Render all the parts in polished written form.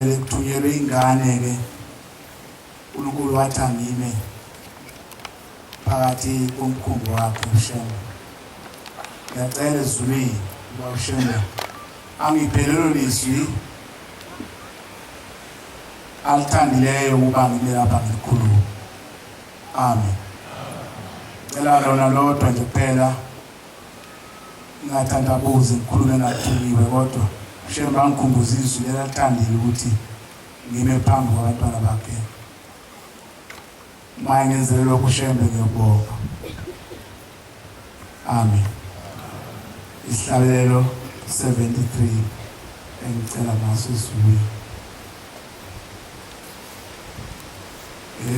Lekuthunyelwe ingane ke uNkulunkulu wathi angime phakathi komkhumbi wakhe uShembe. Ngiyacela ezulwini uba uShembe angiphelelo lizwi alithandileyo ukuba ngime lapha ngilikhuluma. Amen. Cela lona lodwa nje kuphela ngingathandabuzi ngikhulume ngathukiwe kodwa uShembe angikhumbuza izwi elalithandile ukuthi ngime phambi kwabantwana bakhe. Maye ngenzele lokhu uShembe ngiyobonga. Amen. Isihlabelelo 73 engicela ngaso izwi.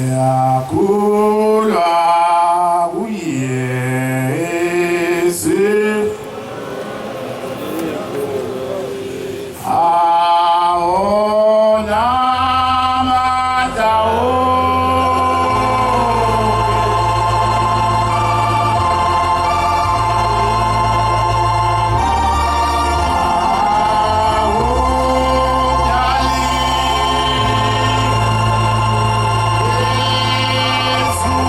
Yakulwa kuYesu Yesu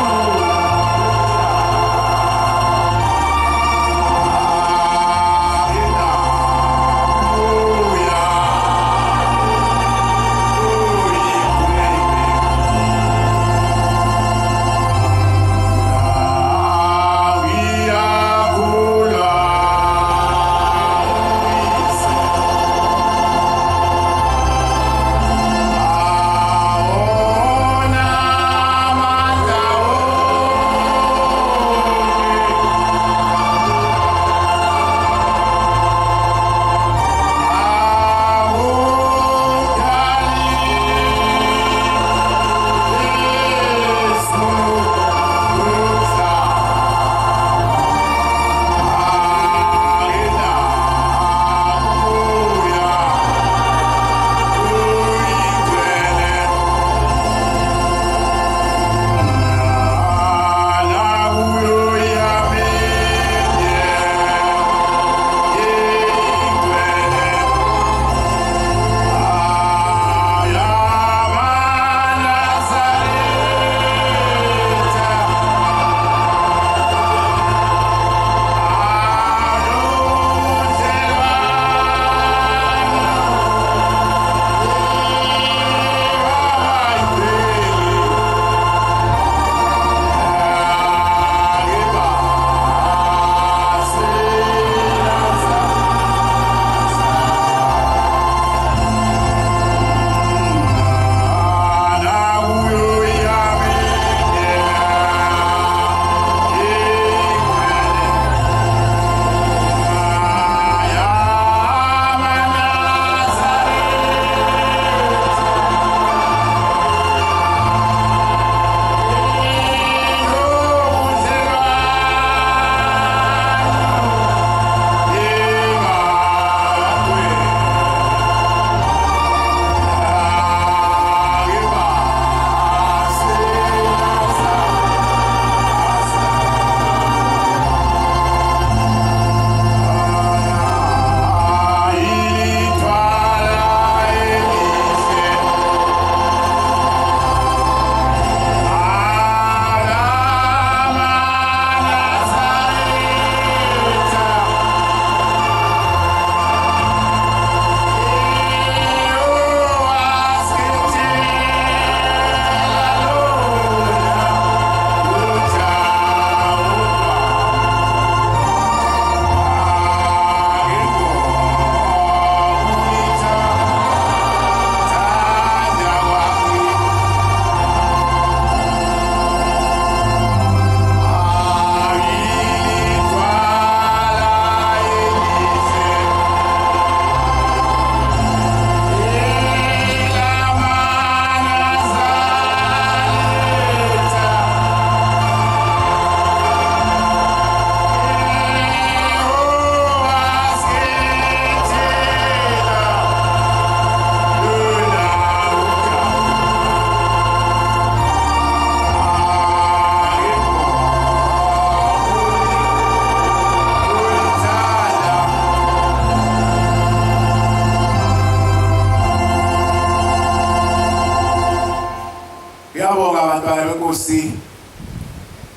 bantwana benkosi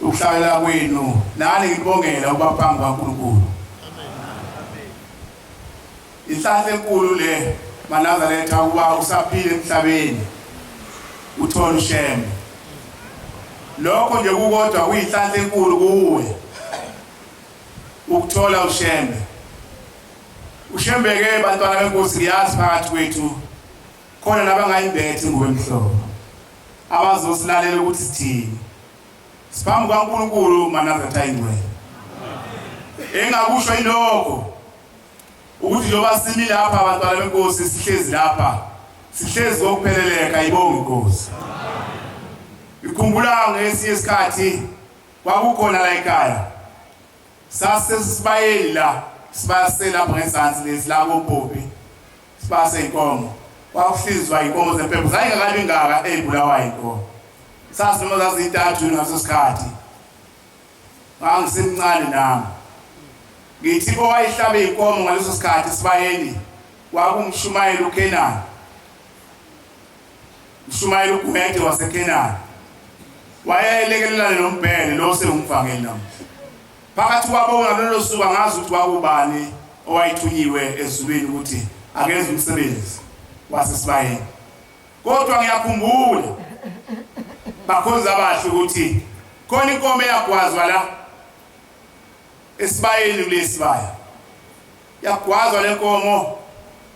ukuhlalela kwenu nani ngibongela ubaphambi kaNkulunkulu. Inhlanhla enkulu le Manazaretha uba usaphila emhlabeni uThoni Shembe. Lokho nje kukodwa kuyinhlanhla enkulu kuwe ukuthola uShembe. uShembe ke bantwana benkosi ngiyazi phakathi kwethu khona nabangayimbethi ngobemhlobo abazosilalela ukuthi sithini siphambi kaNkulunkulu Manazaretha ingcwele. Engakusho ilokho ukuthi njoba simi lapha abantwana benkosi sihlezi lapha sihlezi ngokupheleleka ayibonge inkosi. Ikhumbula ngesinye isikhathi kwakukhona la ekhaya sasesibayeni la sibasela lapha ngezansi lezi la koPopi sibase inkomo kwakuhlizwa inkomo zempepho zayingakabi ngaka ezibulawa inkomo sasinoma zazintathu ngaso sikhathi angisemncane nami ngithi owayihlabe inkomo ngaleso sikhathi sibayeni kwakumshumayeli uKenani Mshumayeli uGumede waseKenani wayelekelelana nombhele lo sengumvangeli nami phakathi kwabo ngalolo suku angazi ukuthi wakubani owayithunyiwe ezulwini ukuthi akenze umsebenzi wasesibayeni. Kodwa ngiyakhumbula bakhozi abahle ukuthi khona inkomo eyagwazwa la esibayeni kulesibaya yagwazwa le nkomo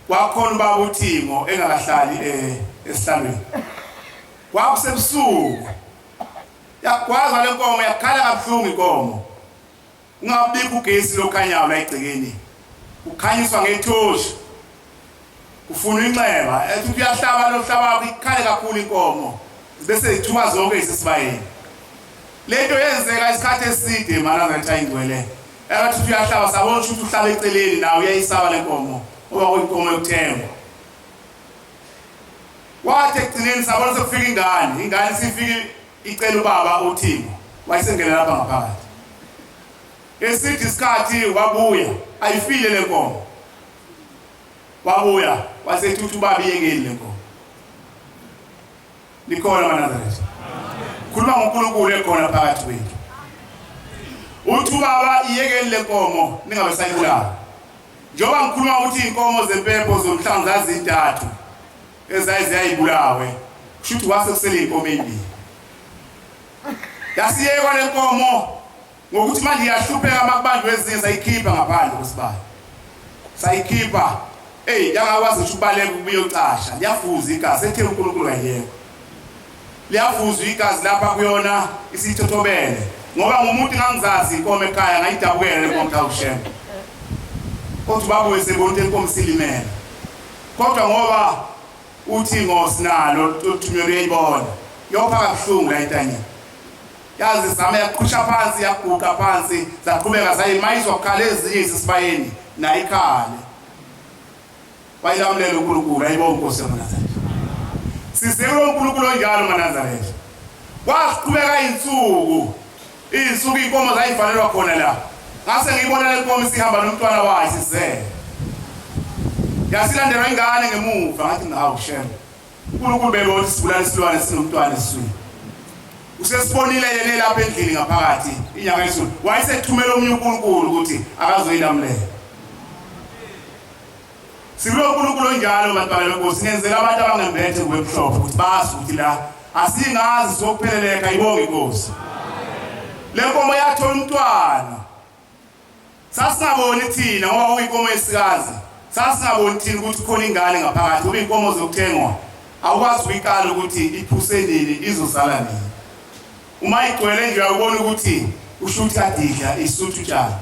kwakhona ubaba uThimo engakahlali esihlalweni kwakusebusuku yagwazwa le nkomo yakhala kabuhlungu inkomo ungabikho ugesi lokhanyayo la egcekeni ukhanyiswa ngethoshi ufuna inxeba ethi uyahlaba lo hlaba ikhale kakhulu inkomo bese ithuma zonke isisibayeni. Lento yenzeka isikhathi eside Manazaretha ingcwele ethi uyahlaba sabona ukuthi uhlaba eceleni nawe uyayisaba le nkomo oba kuyinkomo yokuthengwa. Wathi egcineni sabona sekufika ingane sifike icela ubaba uThimo wayesengena lapha ngaphakathi. Esithi isikhathi wabuya ayifile le nkomo wabuya wasethi uthi ubaba iyekeni le nkomo likhona Manazaretha khuluma ngoNkulunkulu ekhona phakathi kwethu uthi ubaba iyekeni le nkomo ningabe sayibulala njengoba ngikhuluma ukuthi inkomo zempepho zomhlangu zazintathu ezayibulawe kushuthi wase kusele inkomo embili yasiyekwa le nkomo ngokuthi manje iyahlupheka amabanjwe ezinye sayikhipha ngaphandle kwesibaya sayikhipha yangakwazi ukuthi ubaleke ubuyocasha liyafuza igazi ethe uNkulunkulu ayiyekho liyafuza igazi lapha kuyona isithothobele ngoba ngumuntu ngangizazi inkomo ekhaya ngayidabukela lenkomo kaUShembe kodwa babo wesebona inkomo silimela kodwa ngoba uthi ngosinalo uthunyelwe uyibona yopha kabuhlungu la entanyeni yazi zama yaqhusha phansi yaguqa phansi zaqhubeka zayimayizwa ukukhala ezinye isisibayeni na ikhale wayilamulela uNkulunkulu ayibonge inkosi yaManazaretha sisekelo uNkulunkulu onjalo Manazaretha waqhubeka insuku inkomo zayivalelwa khona la ngase ngiyibona le nkomo sihamba nomntwana wayo sisele yasilandelwa ingane ngemuva ngathi ngawuShembe uNkulunkulu bebona isibulala isilwane sinomntwana esiswini usesibonile yena lapha endlini ngaphakathi inyanga yesulu wayesethumela omunye uNkulunkulu ukuthi akazoyilamulela. Sibilo uNkulunkulu onjalo bantwana benkosi ngenzela abantu abangembethe kubemhlophe ukuthi bazi ukuthi la asingazi sokupheleleka ibonge inkosi. Le nkomo yathola umntwana sasingaboni thina ngoba uyinkomo yesikazi sasingaboni thina ukuthi khona ingane ngaphakathi ube inkomo zokuthengwa awukwazi ukuyikala ukuthi iphuse nini izosala nini. Uma igcwele nje uyabona ukuthi ushuthi adidla isuthu njalo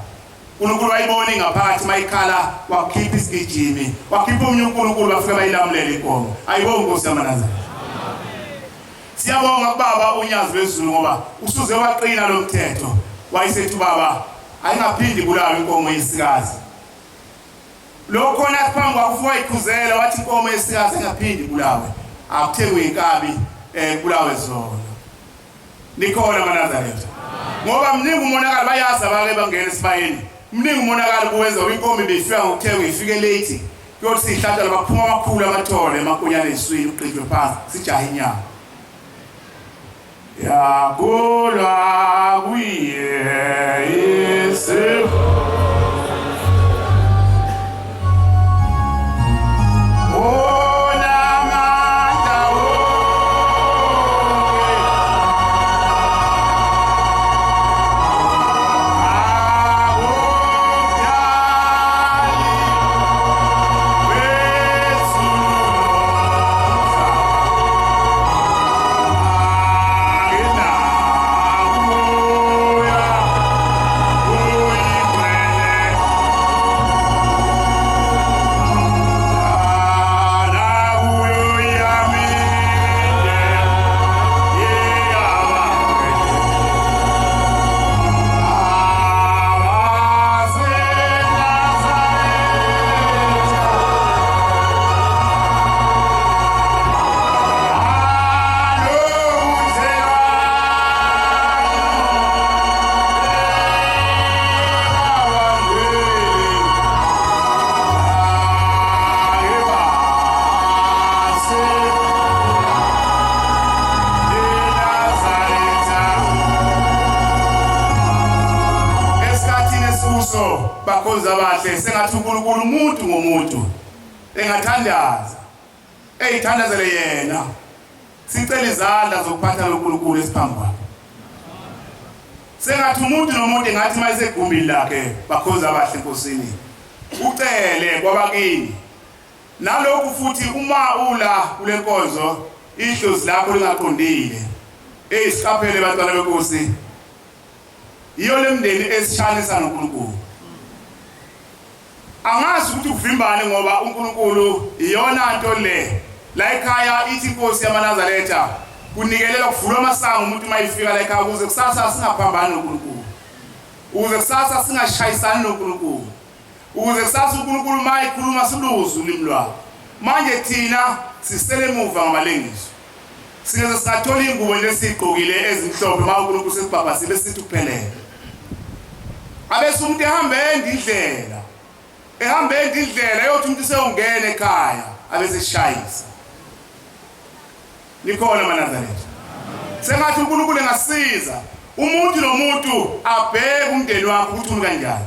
uNkulunkulu wayibona ngaphakathi mayikhala wakhipha isigijimi wakhipha omunye uNkulunkulu bafika bayilamulela inkomo ayibonge inkosi yaManazaretha. Siyabonga kubaba uNyazi wezulu ngoba usuze waqina lo mthetho wayisethi baba ayingaphindi bulawa inkomo yesikazi lokho khona phambi kwakufuwa ikhuzela wathi inkomo yesikazi engaphindi bulawe akuthengwe inkabi bulawe zona likhona Manazaretha ngoba mningi umonakalo bayazi abake bangena esibayeni mningi umonakalo kuwenza inkomo ibefika ngokuthengwa ifike late kuyothi sihlatha labaphuma amakhulu amathole emakunyane eswini uqinjwe phansi sijaha inyama yakulwa kuye isifo bakhozi abahle sengathi uNkulunkulu umuntu ngomuntu engathandaza eyithandazele yena sicela izandla zokuphatha loNkulunkulu esiphambi kwakhe sengathi umuntu nomuntu engathi mayisegumbini lakhe bakhozi abahle enkosini ucele kwabakini nalokhu futhi uma ula kule nkonzo ihlozi lakho lingaqondile siqaphele bantwana benkosi iyo lemndeni esishanisa noNkulunkulu angazi ukuthi kuvimbane ngoba uNkulunkulu iyona nto le la ekhaya ithi inkosi yamaNazaretha kunikelela kuvulwa amasango umuntu mayifika la ekhaya ukuze kusasa singaphambani noNkulunkulu ukuze kusasa singashayisani noNkulunkulu ukuze kusasa uNkulunkulu mayikhuluma siluzu limlwa manje thina sisele emuva ngamalengiso singeze singathola ingubo lesigqokile ezimhlophe ma uNkulunkulu sesibhabhasile sithi kuphelele abese umuntu ehambe indlela yothi umuntu seyongena ekhaya abese shayisa nikhona maNazaretha sengathi uNkulunkulu engasiza umuntu nomuntu abheke umndeni wakhe ukuthi umi kanjani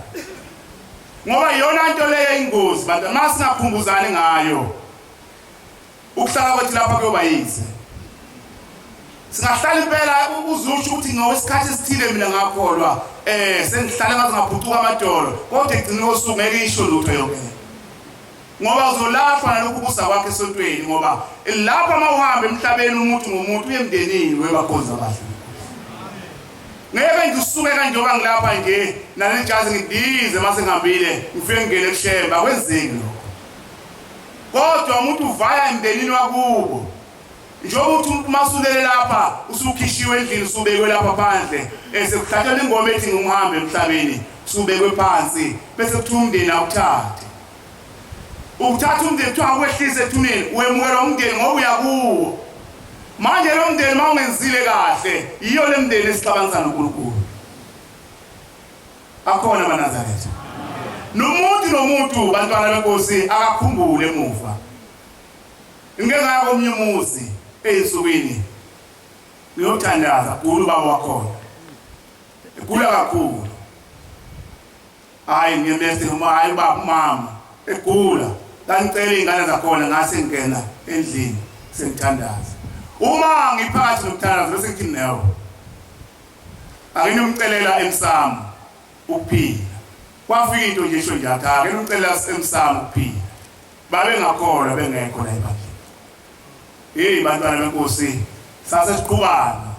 ngoba iyona nto leyo ingozi bantu masingakhumbuzani ngayo ukuhlala kwethu lapha kuyoba yize singahlala impela uzusho ukuthi ngowesikhathi esithile mina ngakholwa sengihlala ngaze ngaphucuka amadolo kodwa egcina usuku ngeke isho lutho yonke ngoba uzolapha nalokhu kusa kwakhe esontweni ngoba lapha mawuhamba emhlabeni umuntu ngomuntu uye emndenini webakhozi abahle ngeke ngisuke kanjoba ngilapha nje nalejazi ngidize mase ngihambile ngifike ngene kushemba kwenzeki lokho kodwa umuntu uvaya emndenini wakubo njengoba umuntu masulele lapha usukhishiwe endlini usubekwe lapha phandle sekuthathwa ingoma ethi ngumhambe emhlabeni usubekwe phansi bese kuthi umndeni awuthathe ukuthatha umndeni kuthiwa akwehlise ethuneni wemukela umndeni ngoba uyakuwo manje lo mndeni mawungenzile kahle iyo le mndeni esixabanisa noNkulunkulu akhona maNazaretha nomuntu bantwana benkosi akakhumbule emuva ngeke ngaya komnye umuzi eyinsukwini uyothandaza kulo baba wakhona egula kakhulu hayi ngiyemese uma hayi baba mama egula ngicela izingane zakhona ngase ngena endlini sengithandaza uma ngiphakathi nokuthandaza bese ngithi nawo anginomcelela emsamo ukuphila kwafika into nje isho nje athi ake nomcelela emsamo ukuphila babe ngakholwa bengekho la ebandleni bantwana benkosi sase siqhubana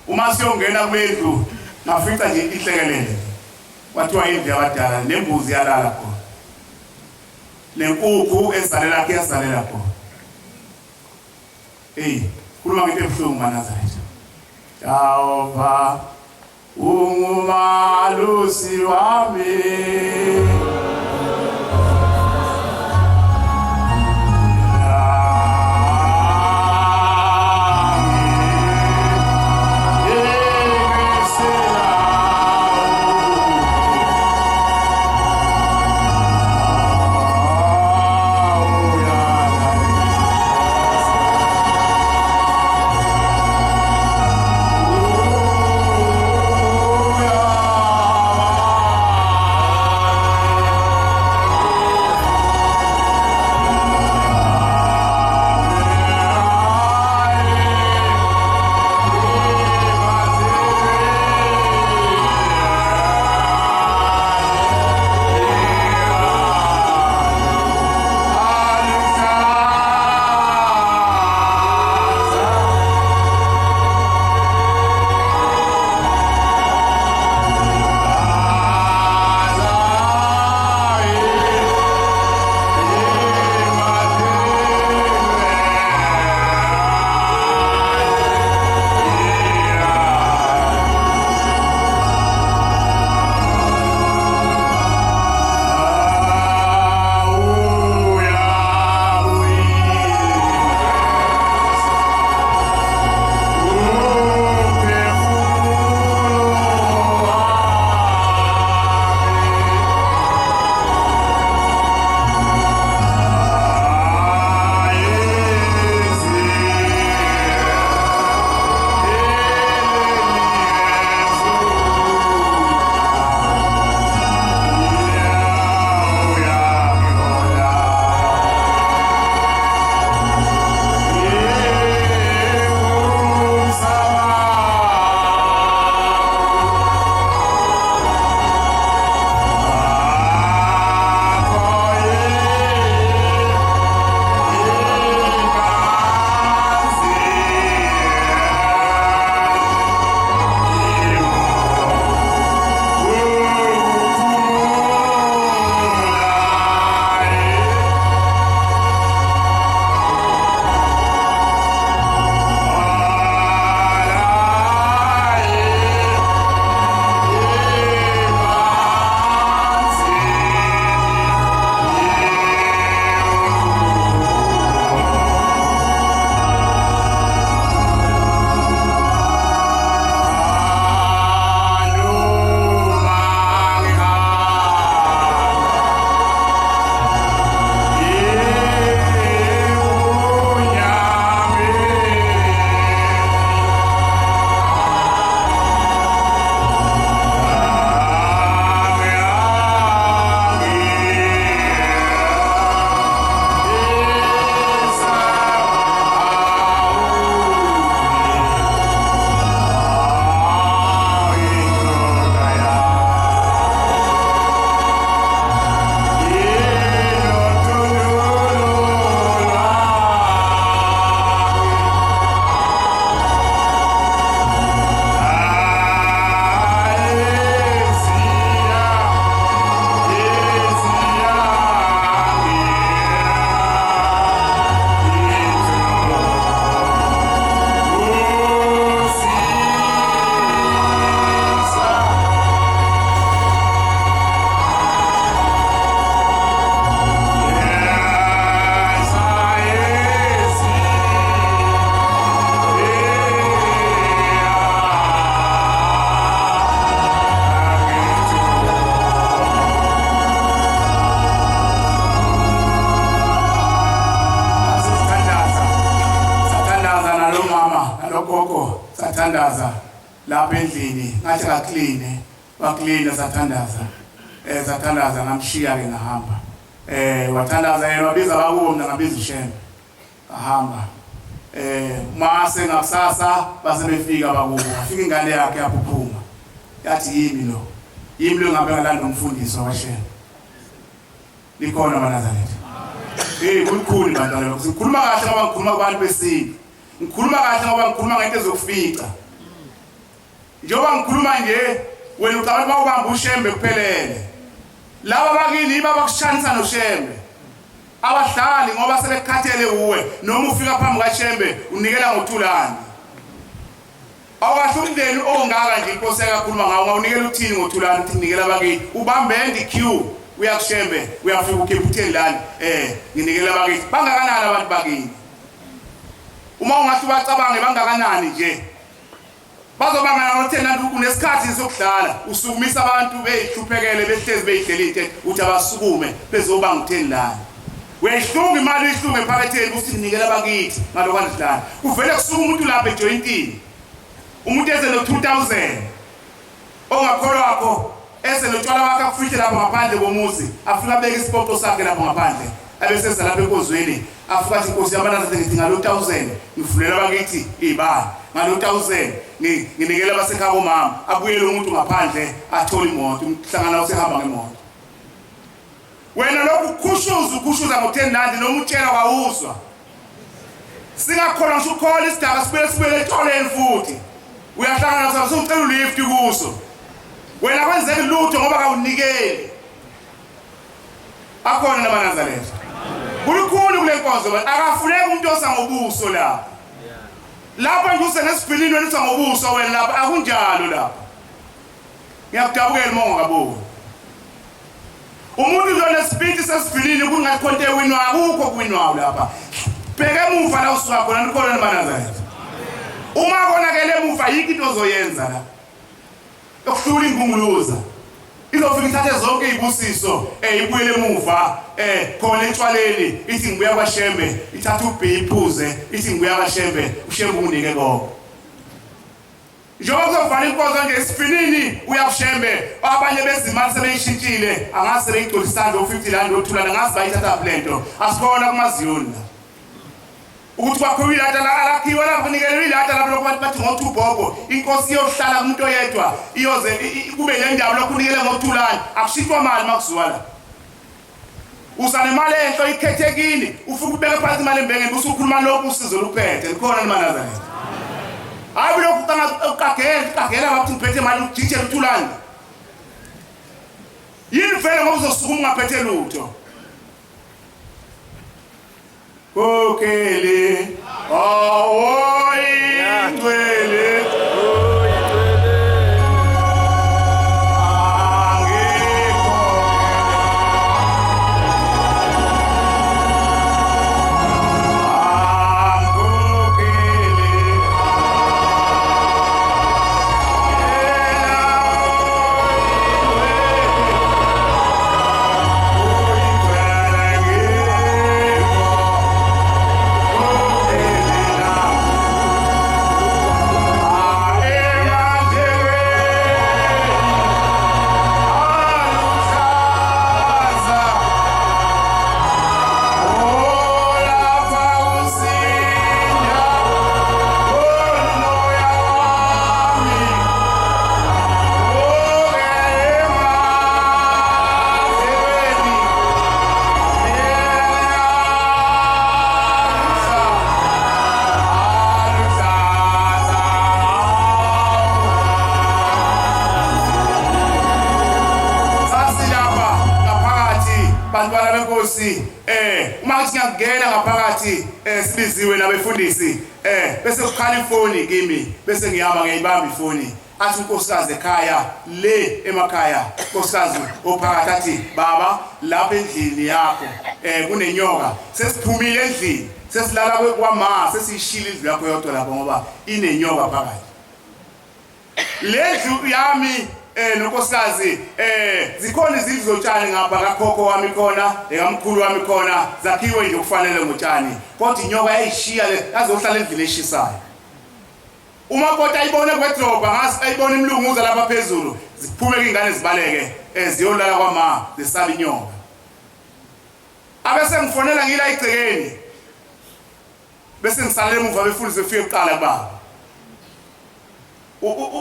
uma siyongena kwendlu ngafica nje ihlekelele kwathiwa indlu yabadala nembuzi yalala khona lenkukhu esalela khona khuluma ngento ebuhlungu maNazaretha Jehova ungumalusi wami nogogo sathandaza lapha endlini ngathi ngakline bakline sathandaza sathandaza ngamshiya ke ngahamba wathandaza yena wabiza bakubo mina ngabiza uShembe ahamba mase ngakusasa base befika bakubo afika ingane yakhe yaphuphuma yathi yimi lo ngabe ngalanda umfundisi waShembe likhona manazaretha kukhulu bantwana ngikhuluma kahle ngoba ngikhuluma kubantu besintu ngikhuluma kahle ngoba ngikhuluma ngento ezokufica njengoba ngikhuluma nje wena ucabanga mawubamba uShembe kuphelele laba bakini iba bakushanisa noShembe abahlali ngoba sebekhathele uwe noma ufika phambi kaShembe unikela ngothulani awasho umndeni ongaka nje inkosi yakakhuluma ngawo ngawunikela uthini ngothulani uthi nikela bakini ubambe ndQ uyakuShembe uyafika ukhephutheni lana nginikela bakithi bangakanani abantu bakini uma ungathi bacabange bangakanani nje bazobangana nothena unesikhathi sokudlala usukumisa abantu behluphekele behlezi beyidelete uthi abasukume bezobanga utheni lana wehlunga imali ihlunge ephaketheni uthi nginikela bakithi ngalokho ndlala uvele kusuka umuntu lapha ejointini umuntu eze no 2000 ongakholwa wakho ese notshwala wakhe akufihle lapha ngaphandle komuzi afika beke isipoto sakhe lapha ngaphandle abese lapha enkozweni afika athi inkosi yamanaza ngithi ngalo 1000 ngifunela bakithi ibani ngalo 1000 nginikela basekhaya bomama abuyele umuntu ngaphandle athola imoto umhlangana usehamba ngemoto wena lokhu ukhushuza ngo10 rand noma utshela kwawuzwa singakholwa ngisho ukhola isidaba sibele etholeni futhi uyahlangana naso ucela ulift kuso wena kwenzeke lutho ngoba kawunikeli akhona nabaNazaretha kulikhulu kule nkonzo akafuneki umuntu osangobuso lapha nje usenesipilini wena usangobuso wena lapha akunjalo lapha ngiyakudabukela mongo kaboni umuntu lo nesipiti sesipilini kungakhonte winwa akukho kwinwawo lapha bheke emuva la usuka khona nikhona nabaNazaretha uma konakele emuva yiki into ozoyenza la yokuhlula ingunguluza izofika ithathe zonke izibusiso ibuyele emuva khona etshwaleni ithi ngibuya kwaShembe ithatha ubhiphuze ithi ngibuya kwaShembe uShembe unike konke njengoba kuzofanele inkonzo nje esifinini uya kuShembe abanye bezimali sebeyishintshile angase beyigcwala isandla u50 rand othulana ngase bayithatha plento asikhona kumaziyoni ukuthi bakhulile alakhiwa lapho nikelwe ilata lapho lokho bathi ngothubhoko inkosi iyohlala kumuntu oyedwa iyoze kube nendawo lokho unikele ngothulani akushitwa mali makuziwa la usane imali enhlo ikhethekini ufuna ukubeka phansi imali embengeni usukhuluma lokho usizo luphethe likhona nabaNazaretha hayi lokhu ukagela bathi ngiphethe imali ujithe uthulani yini vele ngoba uzosukuma ungaphethe lutho okele ingcwele uma ngiyangena ngaphakathi sibiziwe nabefundisi bese kukhala ifoni kimi bese ngiyama ngiyibamba ifoni athi unkosikazi ekhaya le emakhaya unkosikazi ophakathi athi baba lapha endlini yakho kunenyoka sesiphumile endlini sesilala kwama sesishila indlu yakho yodwa lapho ngoba inenyoka phakathi le ndlu yami nonkosikazi zikhona izindlu zotshani ngapha kakhokho wami khona ekamkhulu wami khona zakhiwe nje kufanele ngotshani kodwa inyoka yayishiya le azohlala endlini eshisayo umakoti ayibone kwedrobha ngasi ayibone imlunguza lapha phezulu ziphume ingane zibaleke ziyolala kwama zisaba inyoka abese ngifonela ngila igcekeni bese ngisalele emuva befundise ufike eqala kubaba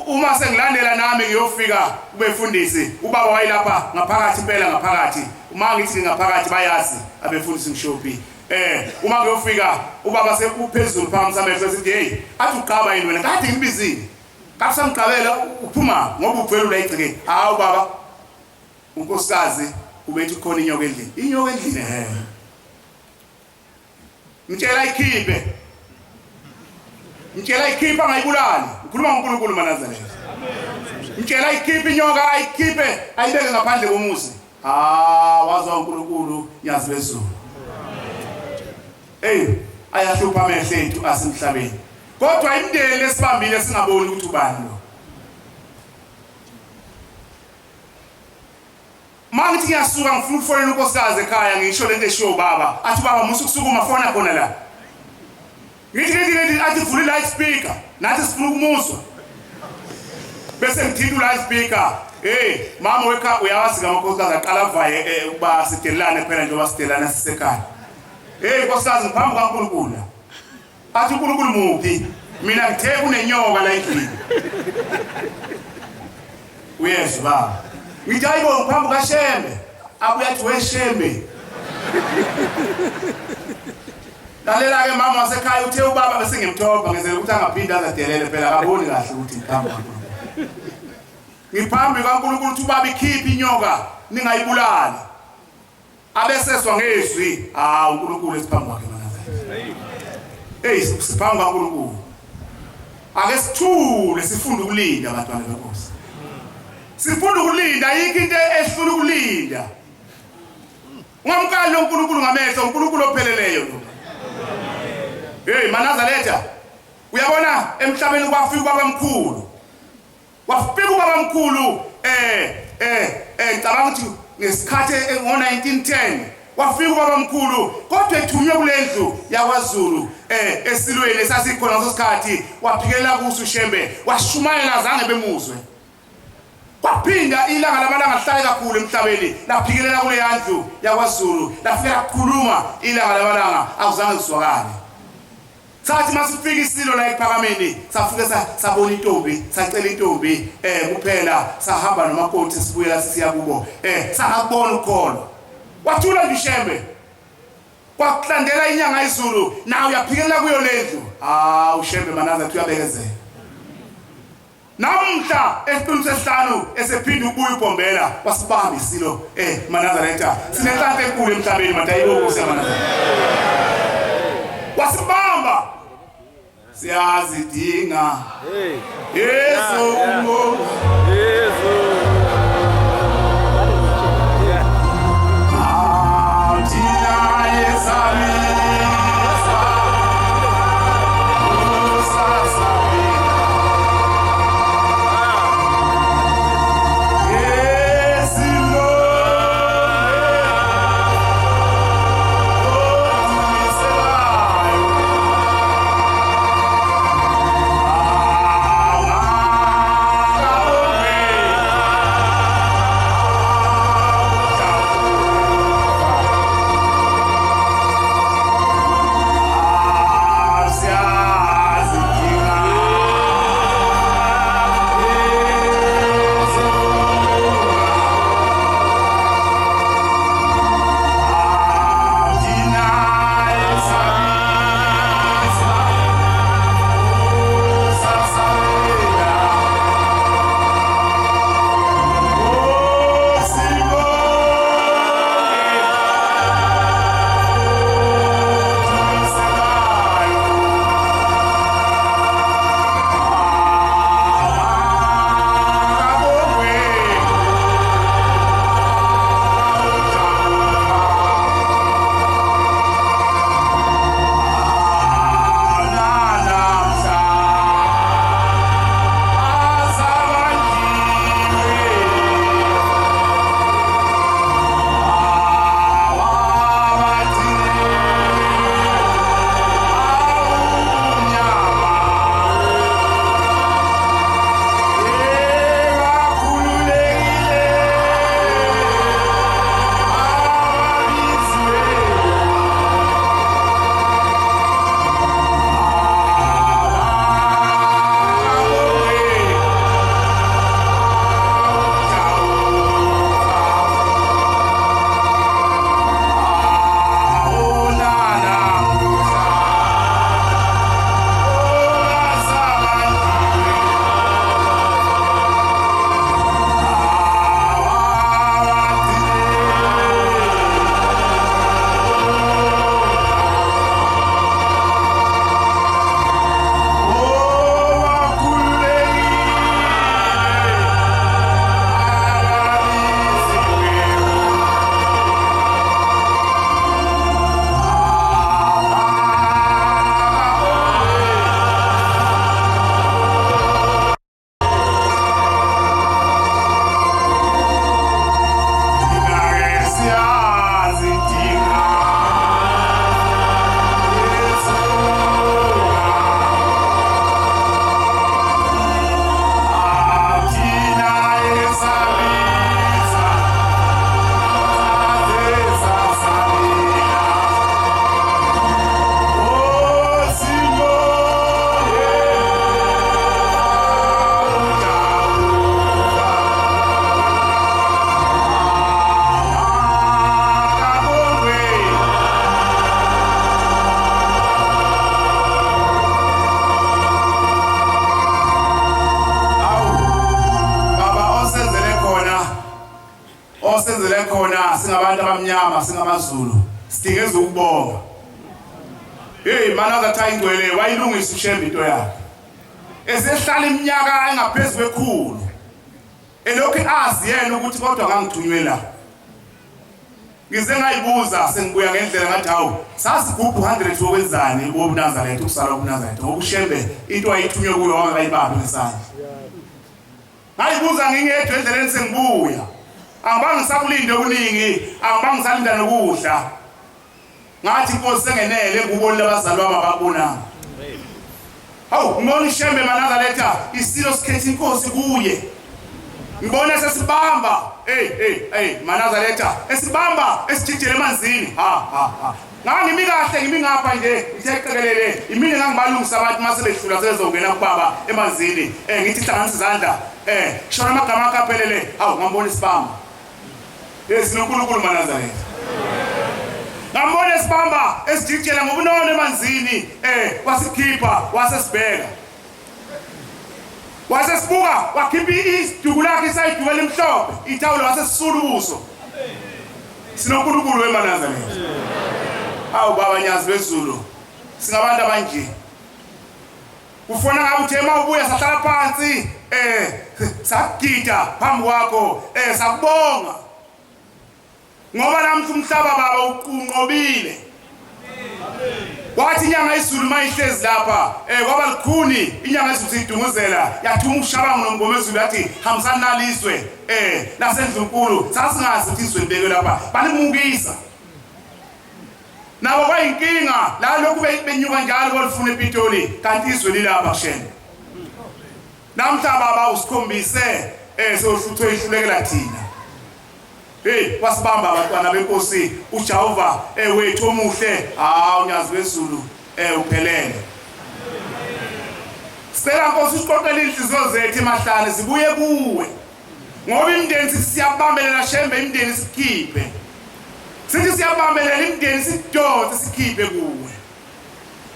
uma sengilandela nami ngiyofika kubefundisi ubaba wayilapha ngaphakathi impela ngaphakathi uma ngithi ngaphakathi bayazi abefundisi ngishophi uma ngiyofika ubaba sekuphezulu phambi samehlo sithi hey athi uqaba yini wena kade ngibizile kasamqabela uphuma ngoba uvela la igcekeni hawu baba unkosikazi ubethi khona inyoka endlini ngitshela ikhiphe angayibulali ukhuluma ngoNkulunkulu manazareth ngitshela ikhiphe inyoka ayikhiphe ayibeke ngaphandle komuzi wazwa uNkulunkulu yazi bezulu ayahlupha amehlo ethu asemhlabeni kodwa imndeni lesibambile singaboni ukuthi ubani lo mangithi ngiyasuka ngifuna ukufonela unkosikazi ekhaya ngisho lento eshiwo baba athi baba musu kusukuma fona khona la ngithi athi vula light speaker nathi sifuna ukumuzwa bese ngithinta light speaker mama weka uyawazi ngamankosikazi aqala avaye ukuba sidelane phela njengoba sidelana sisekhaya nkosikazi ngiphambi kaNkulunkulu athi uNkulunkulu muphi mina ngithe kunenyoka la endlini uyezwa baba ngithi hayibo ngiphambi kaShembe abuyathi weShembe lalela ke mama wasekhaya uthe ubaba bese ngimthoba ngenzela ukuthi angaphinda azadelele phela akaboni kahle ukuthi ngiphambi kaNkulunkulu ukuthi ubaba ikhiphe inyoka ningayibulali abeseswa ngezwi uNkulunkulu esiphambi kwakhe manazareth siphambi kaNkulunkulu ake sithule sifunde ukulinda abantwana benkosi sifunda ukulinda ayikho into esifuna ukulinda ungamkali uNkulunkulu ngamehlo uNkulunkulu opheleleyo lo manazareth uyabona emhlabeni kwafika ubabamkhulu ngicabanga ukuthi ngesikhathi ngo1910 wafika ubabamkhulu kodwa ethunywe kulendlu yakwaZulu esilweni esasikhona ngesikhathi waphikelela kuso uShembe washumayela zange bemuzwe kwaphinda ilanga lamalanga lihlale kakhulu emhlabeni laphikelela kule yandlu yakwaZulu lafika ukukhuluma ilanga lamalanga akuzange kuzwakale sathi masifika isilo la ePhakameni safika sabona intombi sacela intombi kuphela sahamba nomakoti sibuyela sisiya kubo sakubona ukholo wathula nje uShembe kwakulandela inyanga izulu nawe uyaphikelela kuyo lendlu uShembe manazareth uyabekezela namhla esiqinise esihlanu esephinda ukubuya uBhombela wasibamba isilo manazareth sinenhlanhla enkulu emhlabeni matayibo kusemanazareth wasibamba siyazidinga Yesu sivele khona singabantu abamnyama singamaZulu sidingeza ukubonga. Hey Manaza Thayingcwele wayilungisa ushembe into yakhe. Esehlala iminyaka engaphezulu kwekhulu. Elokhu azi yena ukuthi kodwa ngangithunywe la. Ngize ngayibuza sengibuya ngendlela ngathi hawu sasigubhu 100 wokwenzani ubuNazaretha ukusala ubuNazaretha ngokushembe into ayithunywe kuyo wangayibambi ngesandla. Ngayibuza ngingedwa endleleni sengibuya. Angibangi ngisakulinde okuningi, angibangi ngisalinda nokudla. Ngathi inkosi sengenele nguboni labazali bami ababonanga. Hawu ngibona ishembe Manazaretha isilo sikhetha inkosi kuye. Ngibona sesibamba Manazaretha esibamba esijijele emanzini ngimi kahle ngimi ngapha nje ngithekelele imini ngangibalungisa abantu mase behlula sezongena kubaba emanzini ngithi hlanganisa izandla shona amagama akaphelele hawu ngambona isibamba sinonkulunkulu Manazaretha ngambona isibamba esijijele ngobunono emanzini wasikhipha wasesibheka wasesibuka wakhipha isiduku lakhe isayidukela emhlophe ithawulo wasesisula ubuso sinonkulunkulu weManazaretha. Hawu baba nyazi bezulu singabantu abanje ufuna ngabe uthema ubuya sahlala phansi sakugida phambi kwakho sakubonga ngoba namhla umhlaba baba uqunqobile. Wathi inyanga izulu mayihlezi lapha kwaba likhuni inyanga izulu sidunguzela yathuma ushabangu nomngoma ezulu yathi hambisana naliswe lasendlunkulu sasingazi ukuthi izwe libekwe lapha balimukisa nabo bayinkinga la lokhu benyuka njalo bolifuna ePitoli kanti izwe lilapha kushene namhla baba usikhombise sohlutho ihlulekela thina. Hey wasibamba abantwana benkosi uJehova wethu omuhle unyazi wezulu uphelele. Sicela Nkosi usiqoqele inhliziyo zethu emahlane zibuye kuwe ngoba imndeni siyabambelela shembe imndeni sikhiphe sithi siyabambelela imndeni sidonse sikhiphe kuwe.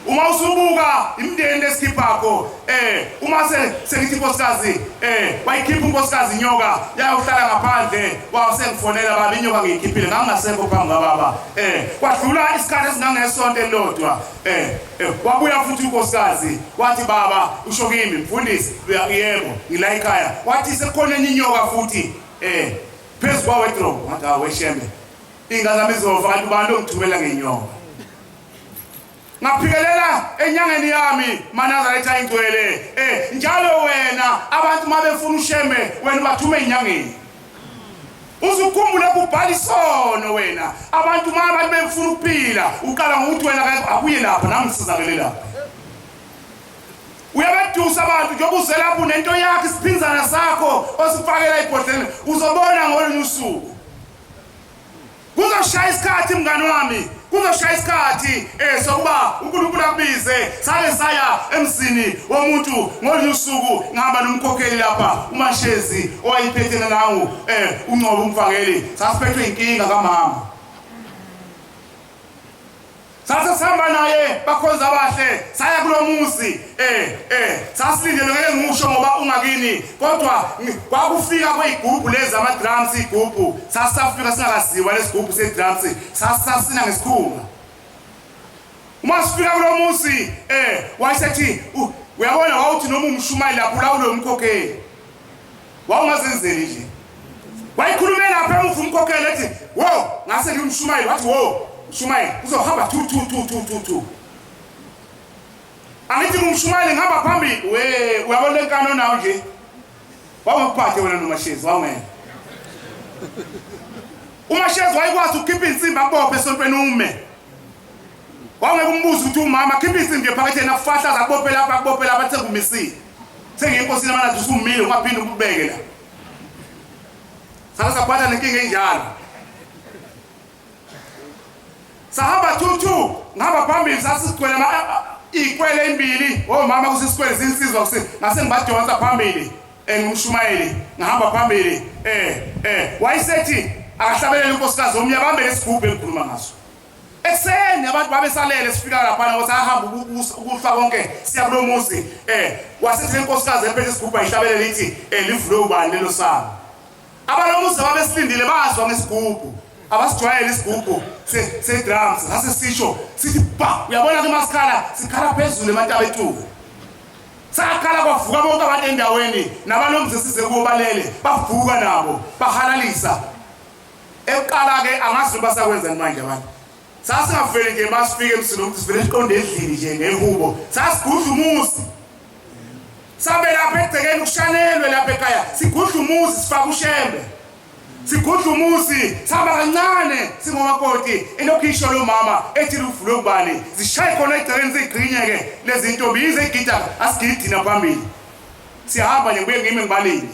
Uma usubuka imndeni lesikhiphakho uma sengithi inkosikazi wayikhipha unkosikazi inyoka yayohlala ngaphandle wasengifonela baba inyoka ngiyikhiphile ngangasekho phambi kababa kwadlula isikhathi esingangesonto elilodwa wabuya futhi unkosikazi wathi baba usho kimi mfundisi yebo ngila ekhaya wathi sekukhona enye inyoka futhi phezu kwa wardrobe ngathi aweshembe ingazami izova kanti ubani ongithumela ngenyoka. Ngaphikelela enyangeni yami Manazaretha Thayingcwele njalo wena abantu mabefuna ushembe wena bathume enyangeni uzukhumbule kubhala isono wena abantu mama befuna ukuphila uqala ngokuthi wena akuye lapha nami sizakele lapha uyabadusa abantu njengoba uzelapha unento yakhe isiphinzana sakho osifakela ibhodleni uzobona ngolunye usuku kuzoshaya isikhathi mngani wami kuzoshaya isikhathi sokuba uNkulunkulu akubize sale saya emzini womuntu ngolunye usuku ngihamba nomkhokheli lapha uMashezi owayiphethe nawo uNcobo umvangeli sasiphethwe inkinga kamama sasihamba naye bakhonza abahle saya kulomuzi sasilindele ngeke ngisho ngoba ungakini kodwa kwakufika kwezigubhu lezi ama-drums igubhu sasafika singakaziwa lesigubhu se-drums sasina ngesikhumba uma sifika kulomuzi wayesethi uyabona wawuthi noma umshumayeli lapho lawulo umkhokheli wawungazenzeli nje wayikhulumela lapha emuva umkhokheli ethi wo ngase ngimshumayeli wathi wo Shumayi uzohamba tu angithi ngumshumayeli ngihamba phambili uyabona lenkano nawo nje wawungiphathe wena noMashezi wawungena uMashezi wayekwazi ukukhipha insimbi abophe esontweni ume wawungeke umbuzo ukuthi umama khipha insimbi phakathi yena kufahla zakubophe lapha athengumisile sengiyinkosini amanathi usumile ungaphinde ukubeke la sala saphatha nenkinga enjalo sahamba tutu ngihamba phambili sasisigcwele ikwele embili omama kusisikwele zinsizwa ngase ngibadonsa phambili ngumshumayeli ngihamba phambili wayesethi akahlabelele unkosikazi omnye bambele isigubhu engikhuluma ngaso ekseni abantu babesalele sifika lapha ngoba sahamba ukufa konke siya kulomuzi wasethi lenkosikazi emphethe isigubhu ayihlabelele lithi livule ubani lelo saba abalomusa babesilindile bazwa ngesigubhu abasijwayele isigubhu se-drums asesisho sithi ba uyabona ke masikhala sikhala phezulu emantabethu sakhala kwavuka bonke abantu endaweni nabalomzi size kubalele bavuka nabo bahalalisa eqala ke angazi basakwenza manje abantu sasingaveli nje masifike emsilo sivele siqonde endlini nje ngehubo sasigudla umusi sabe lapha egcekeni kushanelwe lapha ekhaya sigudla umusi sifaka ushembe sigudla umusi sihamba kancane singomakoti elokhisho lo mama ethi luvulo kubani zishaye khona egcekeni zigqinyeke lezi ntombi yize igida asigidina phambili sihamba nje kuye ngime ngibalile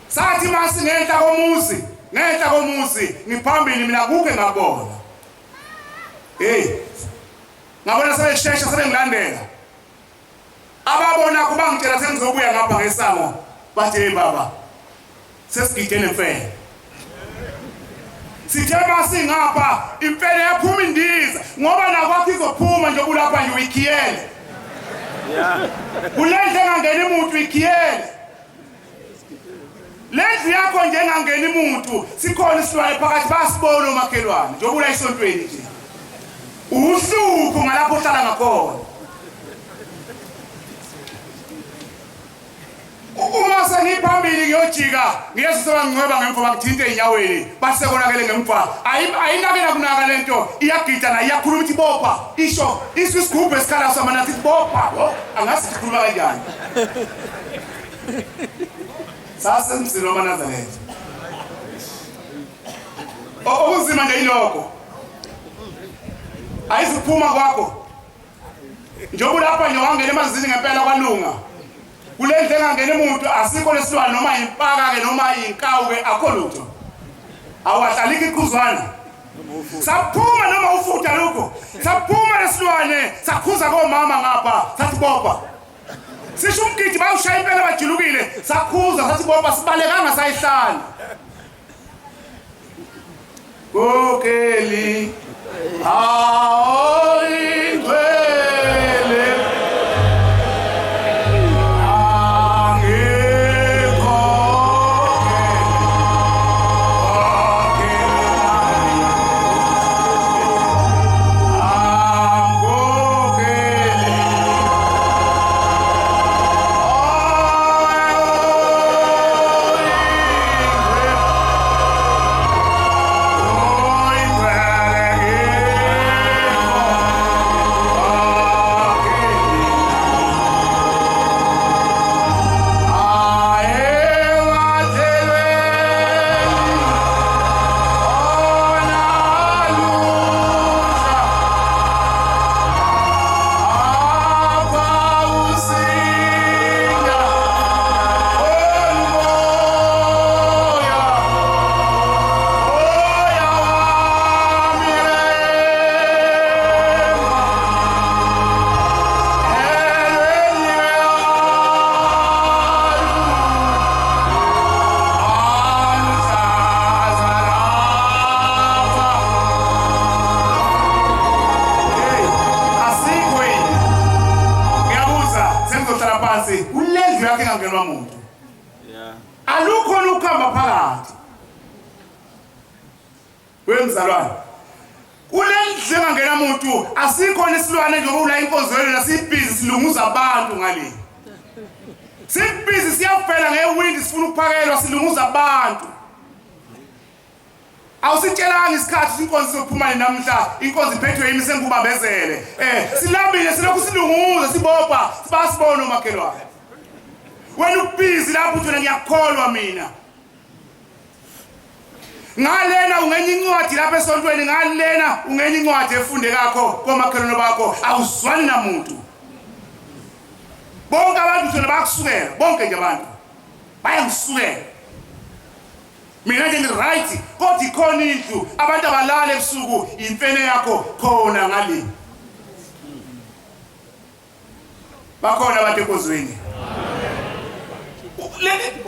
sathi masi ngehla komusi ngiphambili mina kuke ngabona ngabona sebeshesha sebengilandela ababona kuba ngitshela sengizobuya ngapha ngesango bathi hey baba sesigidene mfene sithe masingapha imfene yaphuma indiza ngoba nakwakho izophuma nje kulapha nje uyikhiyele kulendle engangeni umuntu uyikhiyele lendlu yakho nje engangeni umuntu sikhona isilwane phakathi basibona umakhelwane njengoba ula esontweni nje uhlupho ngalapho ohlala ngakhona uma sengiphambili ngiyojika ngiyesuka ngingcweba ngemva ngithinte enyaweni base konakele ngemva ayinakela kunaka lento iyagida na iyakhuluma ukuthi bopha isho isigubhu esikhala samana sithi bopha angazi sikhuluma kanjani sasa mzilo waNazaretha okuzima nje iloko ayisiphuma kwakho njengoba lapha nje wangena emanzini ngempela kwalunga kulendle engangena umuntu asikho lesilwane noma impaka ke noma inkawu ke akho lutho awahlaliki iqhuzwana saphuma noma ufutha lokho saphuma lesilwane sakhuza komama ngapha sathi bopha sisho umgidi bawushaya impela bajilukile sakhuza sathi bopha sibalekanga sayihlala kokeli ulendlu yakhe engangenwa umuntu alukho lukhamba phakathi wemzalwane ulendlu engangena umuntu asikho nesilwane njengoba ula inkonzo yelo nasibhizi silunguza abantu ngale sibhizi siyafela ngewindi sifuna ukuphakelwa silunguza abantu awusitshelanga isikhathi inkonzo izophuma namhla inkonzo iphethwe yimi sengubambezele silambile silokhu silunguza sibopha sibasibona umakhelwane wena ubhizi lapho uthona ngiyakholwa mina ngalena ungenye incwadi lapha esontweni ngalena ungenye incwadi efunde kakho komakhelwane bakho awuzwani namuntu bonke abantu uthona bakusukela bonke nje abantu bayangisukela mina nje right kodwa ikhona indlu abantu abalala ebusuku imfene yakho khona ngale bakhona abantu enkozweni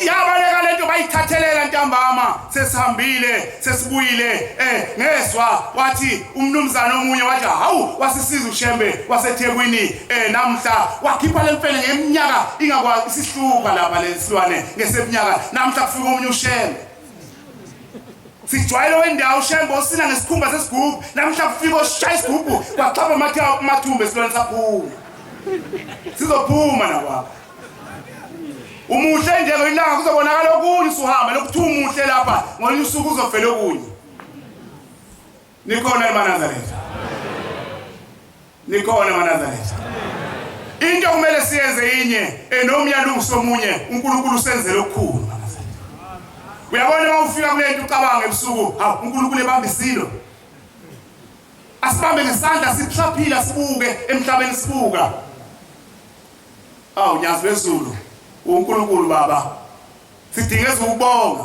yabaleka lento bayithathelela ntambama sesihambile sesibuyile ngezwa wathi umnumzana omunye wathi hawu wasisiza uShembe waseThekwini namhla wakhipha lemfene ngeminyaka ingakwazi isihlupa lapha lesilwane ngeseminyaka namhla kufika omunye uShembe sijwayele wendawo uShembe osina ngesikhumba sesigubhu namhla kufika oshaya isigubhu kwaxapha amathumbe esilwane saphuma sizophuma nakwapha umuhle nje ngelanga kuzobonakala okunye usuhamba lokuthi umuhle lapha ngoba usuku uzofela okunye nikhona eManazaretha nikhona eManazaretha into kumele siyenze inye enomyalo usomunye uNkulunkulu usenzele okukhulu uyabona uma ufika kule nto ucabanga ebusuku ha uNkulunkulu ebamba isilo asibambe ngesandla siphila sibuke emhlabeni sibuka nyazi bezulu uNkulunkulu baba sidinga ukubonga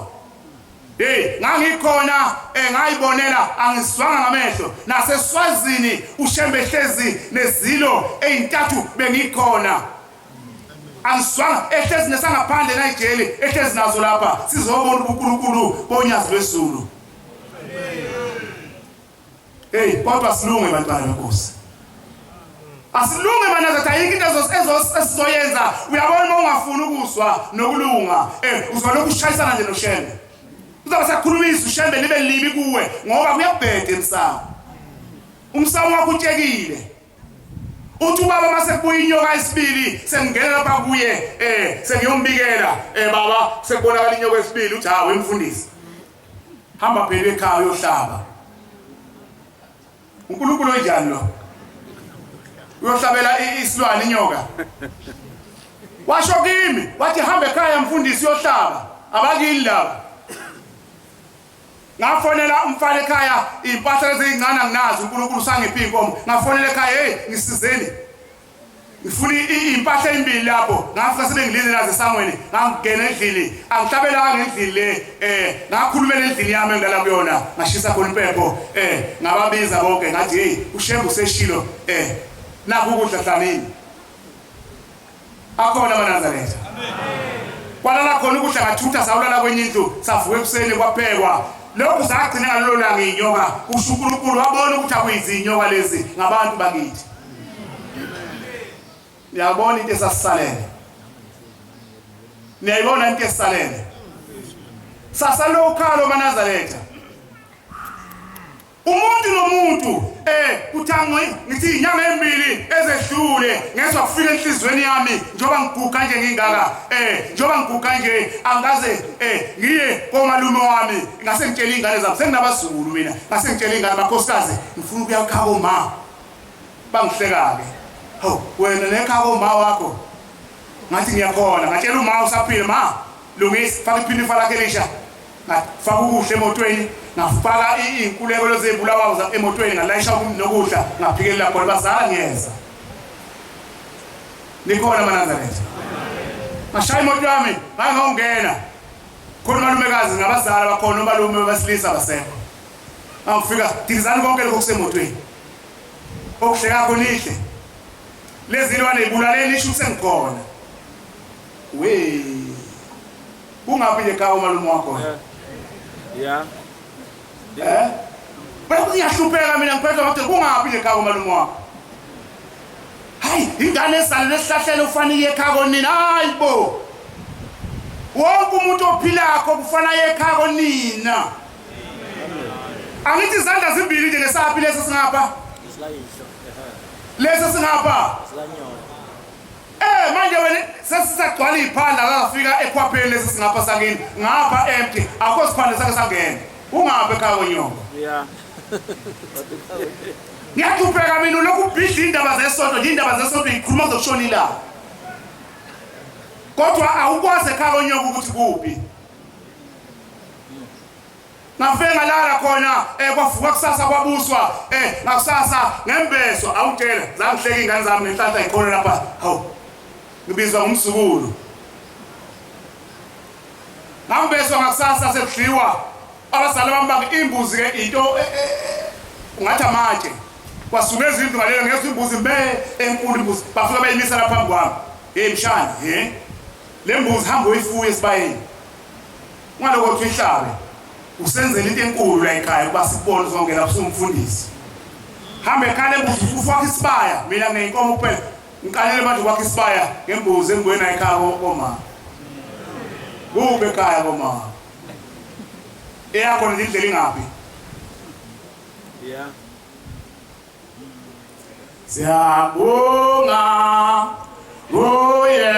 ngangikhona ngayibonela angiswanga ngamehlo naseSwazini uShembe hlezi nezilo ezintathu bengikhona angiswanga ehlezi nesangaphandle naijeli ehlezi nazo lapha sizobona uNkulunkulu bonyazi bezulu kodwa silunge bantwana benkosi asilunge Manazaretha ayikho into esizoyenza uyabona uma ungafuni ukuzwa nokulunga uzolokhu ushayisana nje noShembe uzoba sakhulumisa uShembe libe libi kuwe ngoba kuyabheda emsamo umsamo wakho utekile uthi ubaba mase kubuya inyoka esibili sengena lapha kuye sengiyombikela baba sekubonakala inyoka esibili uthi hawe mfundisi hamba phela ekhaya uyohlaba uNkulunkulu onjani lo uyohlabela isilwane inyoka washo kimi wathi hamba ekhaya mfundisi uyohlaba abakini laba ngafonela umfana ekhaya impahla ezincane anginazo uNkulunkulu sangiphi inkomo ngafonela ekhaya ngisizeni ngifuna impahla ezimbili lapho ngafika sebengilinde nazo esangweni ngangena endlini angihlabela ngendlini le ngakhulumela endlini yami engidala kuyona ngashisa khona impepho ngababiza bonke ngathi hey uShembe useshilo nakho ukudla hlanini akhona eManazaretha kwalala khona ukudla ngathutha sawulala kwenye indlu savuka ekuseni kwaphekwa lokhu sagcina ngalolo langa inyoka uNkulunkulu wabona ukuthi akuyizinyoka lezi ngabantu bakithi niyabona into esasisalele niyayibona into esisalele sasalokhalo eManazaretha umuntu nomuntu kuthangwe ngithi inyanga embili ezedlule ngezwa kufika enhlizweni yami njoba ngiguqa nje ngingaka njoba ngiguqa nje angaze ngiye komalume wami ngase ngitshela ingane zami senginabazulu mina ngase ngitshela ingane amakhosikazi ngifuna ukuya ekhaya koma bangihleka-ke ho wena nekhaya koma wakho ngathi ngiyakhona ngatshela uma usaphile ma lungisa faka iphinifa lakhe elisha ngafaka ukudla emotweni ngafaka inkulekelo zebulawayo emotweni ngalayisha nokudla ngaphikelela khona bazala ngiyeza nikhona eManazaretha ngashaya imoto yami ngangongena khona umalumekazi ngabazala bakhona umalume basilisa basekho ngafika dilizani konke lokho kusemotweni okuhleka kakho nihle lezi lwane ibulaleni isho sengikhona we ungaphi nje ekhaya umalume wakho Baya kuyahlupheka mina ngiphethe ukuthi kungaphi nje ekhaya umalume wakho hayi ingane esale lesihlahlelo ufanele ekhaya konina hayibo wonke umuntu ophilakho kufanele ekhaya konina angithi izandla zimbili nje ngesaphi lesi singapha lesi singapha manje wena sesisagcwala iphanda akafika ekhwapheni lesi singapha sakini ngapha empty akho siphanda sake sangena ungaphi ekhaya konyongo ngiyathupheka mina lokhu ubhidla indaba zesonto indaba zesonto ikhuluma zokushona la kodwa awukwazi ekhaya konyongo ukuthi kuphi ngafika ngalala khona kwavuka kusasa kwabuswa ngakusasa ngembeso awutshela zangihleka ingane zami ngenhlahla ikhona lapha hawu ngibizwa ngumsukulu ngambeswa ngakusasa sekudliwa abazali bami banga imbuzi ke into ungathi amatshe kwasuka ezindlu ngalelo ngezwe imbuzi enkulu imbuzi bafika bayimisa lapha phambi kwami mshana lembuzi hamba uyifuye esibayeni ngaloko uyihlabe usenzele into enkulu la ekhaya kuba sibone zonke lapho umfundisi hamba ekhaya lembuzi ufaka isibaya mina nginenkomo kuphela ngiqalele manje kwakhe isibaya ngembuzi engwena ekhaya koma kube ekhaya koma eyakho ndindlela ingaphi yeah siyabonga nguye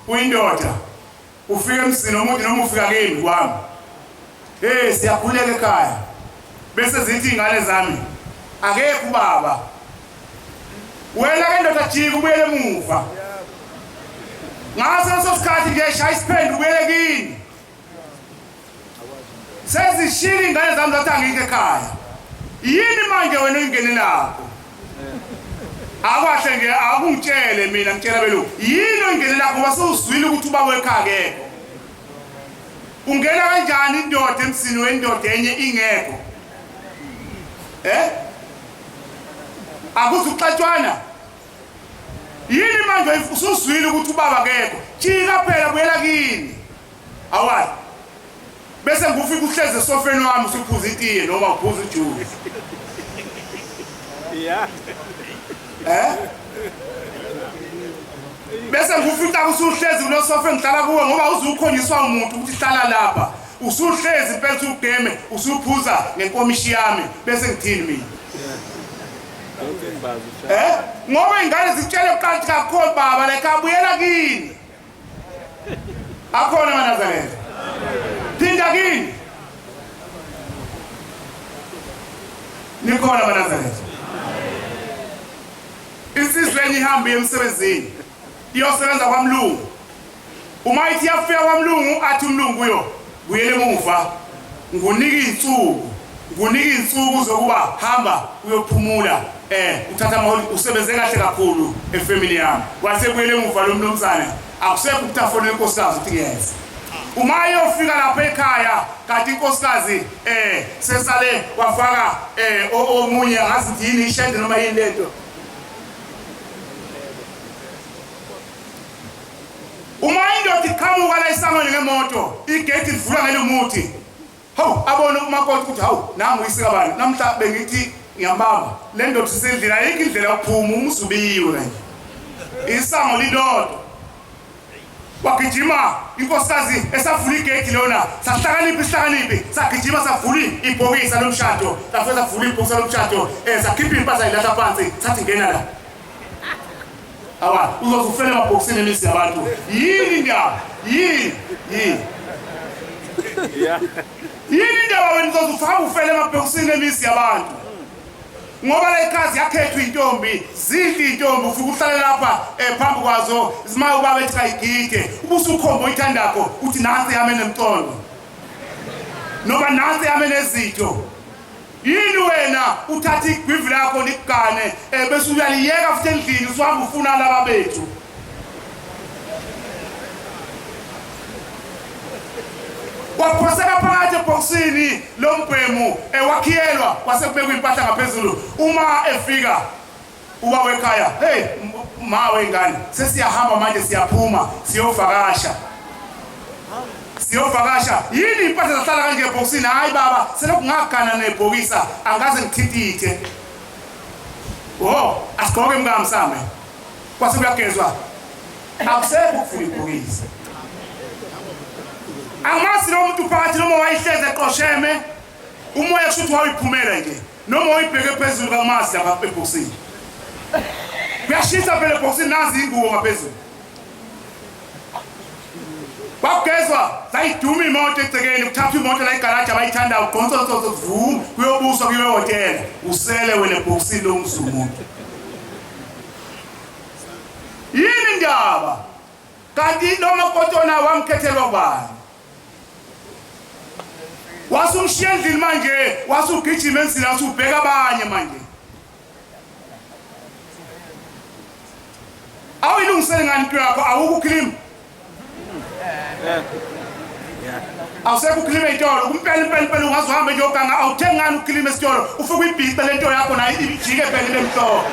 uyindoda ufike emsini omuntu noma ufika kimi kwami siyakhuleka ekhaya bese zithi ingane zami akekho ubaba wena ke ndoda jika ubuyele emuva ngaso sosikhathi ngeshaya isiphendu ubuyele kini sezishila ingane zami zathi angike ekhaya yini manje wena ungene lapho akwahle nge akungitshele mina ngitshela belo yini ongene lapho wasuzwile ukuthi ubaba ekhaya akekho ungena kanjani indoda emsini wendoda enye ingekho akuthi uxatshwana yini manje usuzwile ukuthi ubaba akekho jika phela buyela kini awazi bese ngufika uhleze esofeni wami usuphuza itiye noma uphuza ujuice bese ngufika usuhlezi kulosofa engihlala kuwe ngoba uzukhonyiswa umuntu ukuthi hlala lapha usuhlezi impela usugeme usuphuza ngenkomishi yami bese ngithini mina ngoba ingane zitshele uqanti kakhulu baba la kabuyela kini akhona maNazaretha phinda kini nikhona maNazaretha isizweni ihambe emsebenzini iyosebenza kwaMlungu uma ithi yafika kwaMlungu athi uMlungu kuyo buyele emuva ngunika insuku zokuba hamba uyophumula uthatha amaholi usebenze kahle kakhulu efamily yami wase buyele emuva lo mnumzane akusekho ukutafona inkosikazi uthi yes uma yofika lapha ekhaya kanti inkosikazi sesale wafaka omunye ngazi yini ishende noma yini lento uma indoda iqhamuka la isangweni ngemoto igate ivula ngale muthi hawu abona umakoti ukuthi hawu nangu uyisika bani namhla bengithi ngiyambamba le ndoda isendlela ayikho indlela yokuphuma umsubiwe kanje isango lidodwa wagijima inkosikazi esavula igate lona sahlakaniphi sagijima savula ibhokisi lomshado safeza savula ibhokisi lomshado sakhipha impahla ilahla phansi sathi ngena la awa uzofela emabhokisini emisi yabantu yini ndaba yini ndaba wena uzofaka ufela emabhokisini emisi yabantu ngoba la ikazi yakhethwa intombi zidli intombi ufika uhlale lapha phambi kwazo zima ubaba ethi kayigide ubusukhomba oyithandako uthi nansi yami nemtondo noma nansi yami nezitho yini wena uthatha igwivi lakho likugane bese uyaliyeka futhi endlini usihamba ufuna laba bethu waphoseka phakathi ebhokisini lombhemu wakhiyelwa kwasekubekwa impahla ngaphezulu uma efika uba wekhaya hey ma wengane sesiyahamba manje siyaphuma siyovakasha yini impahla zahlala kanje ebhokisini hayi baba selokhu ngagana nebhokisa angaze ngithithithe asigqoke mkamsame kwase kuyagezwa akusekho ukufuna ibhokisi amasi lo muntu phakathi noma wayihleze eqosheme umoya kushuthi wayiphumela nje noma wayibheke phezulu kamasi lapha ebhokisini kuyashisa phela ebhokisini nazi ingubo ngaphezulu bagezwa sayiduma imoto egcekeni kuthatha imoto la igaraji abayithanda uqonso vum kuyobuswa kuye hotela usele wena ebhokisini lomzumuntu yini ndaba kanti noma kotona wamkhethelwa bani wasumshiya endlini manje wasugijima ensini wasubheka abanye manje awuyilungisele ngani into yakho awukukhilima awusekho ukhilima itolo kumpela ungazohamba nje oganga awuthengi ngani ukhilima esitolo ufike uyibhica lento yakho nayo ijike phela lemhloko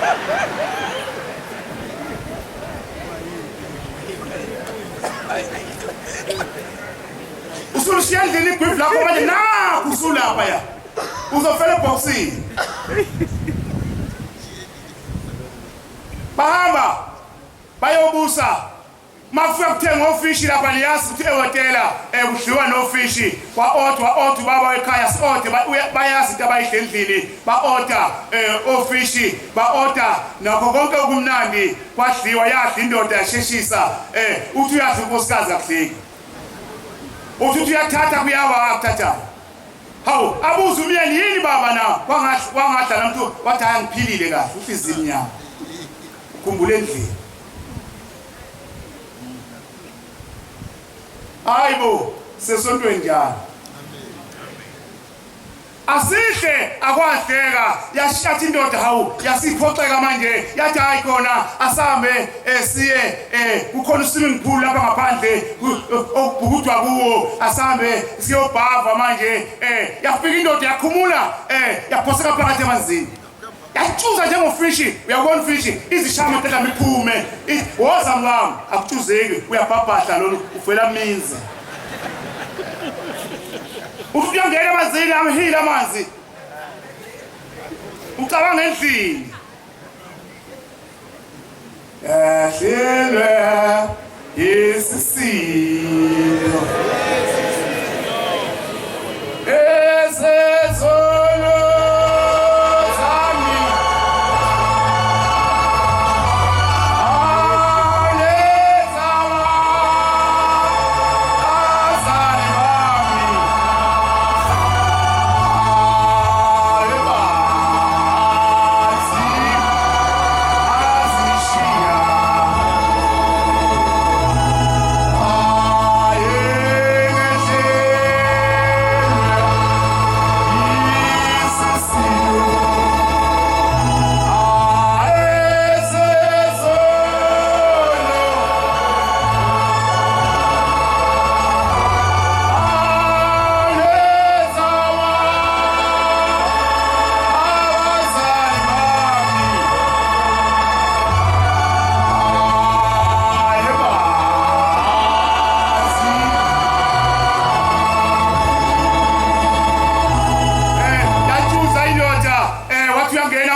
usulishiya endlini igwivi lakho manje nakho usulapha ya uzofela ebhokisini bahamba bayobusa mafika kuthenga ofishi lapha niyazi ukuthi ehotela kudliwa nofishi kwa-order baba ekhaya si-order bayazi into abayidla endlini ba-order ofishi ba-order nakho konke okumnandi kwadliwa yadla indoda yasheshisa uthi uyadla unkosikazi akudliki uthi uyathatha kuyawa akuthatha hawu abuza umyeni yini baba na wangadla namuntu wathi hayi ngiphilile kahle uhlizini nyama ukhumbule endlini hayibo sesontweni njalo asihle akwadleka yashathi indoda hawu yasiphoxeka manje yathi hayi khona asambe siye kukhona uswimming pool lapha ngaphandle okubhukudwa kuwo asambe siyobhava manje yafika indoda yakhumula yaphoseka phakathi emanzini yachuza njengofishi uyabona ufishi izishama phela miphume woza mlami akuchuzeki uyabhabhadla lona uvela minza ufuyangena emanzini amhila amanzi ucabanga endlini ehlelwe isisindo esezono zami alezawa azali bami alebazi azishiya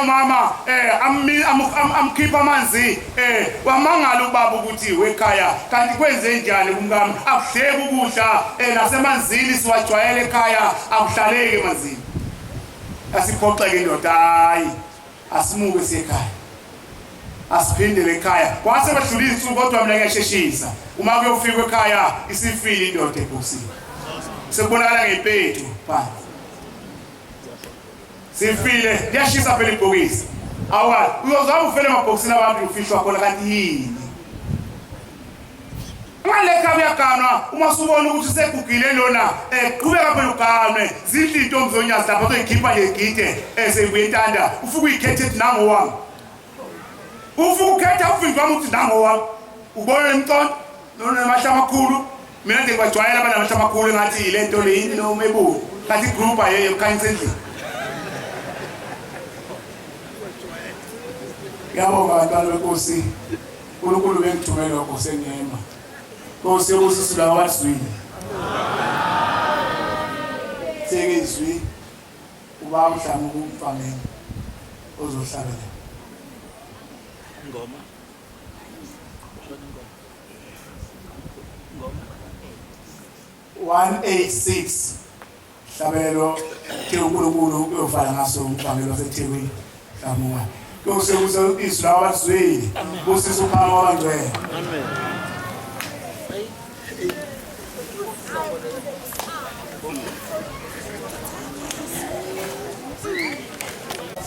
mama amkhipha amanzi wamangala ubaba ukuthi wekhaya kanti kwenze njani kumkami akuhleki ukudla nasemanzini siwajwayele ekhaya akuhlaleki emanzini asiphoxeke indoda hayi asimuke siyekhaya asiphindele ekhaya kwase badlula insuku kodwa mina ngiyasheshisa uma kuyofika ekhaya isifile indoda ebhokisini sekubonakala ngempethu phansi sifile liyashisa phela ibhokisi awali uyozama ufele emabhokisini abantu ufishwa khona kanti yini ngalekha uyaganwa uma subona ukuthi segugile lona qhubeka phela uganwe zidla into mzonyazi lapha toyikhipha nje igide seyibuye intanda ufuka uyikhethe ethi nangowami ufuka ukhetha ufindi wami ukuthi nangowami ubona lemntondo nona namahla amakhulu mina nje ngibajwayela abantu namahla amakhulu engathi ile nto le yini noma eboni kanti igroup ayeyo ekhanyisa endlini yabonga abantwana benkosi uNkulunkulu bengithumela Nkosi engema Nkosi usisula abazwini sekezwi ubaba mhlanga kumfameni ozohlabela ingoma 186 hlabelo ke uNkulunkulu uyofala ngaso umfameni waseThekwini hlamuka Nkosi usizwe abazwini Nkosi ukhama wangcwele amen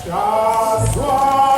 Just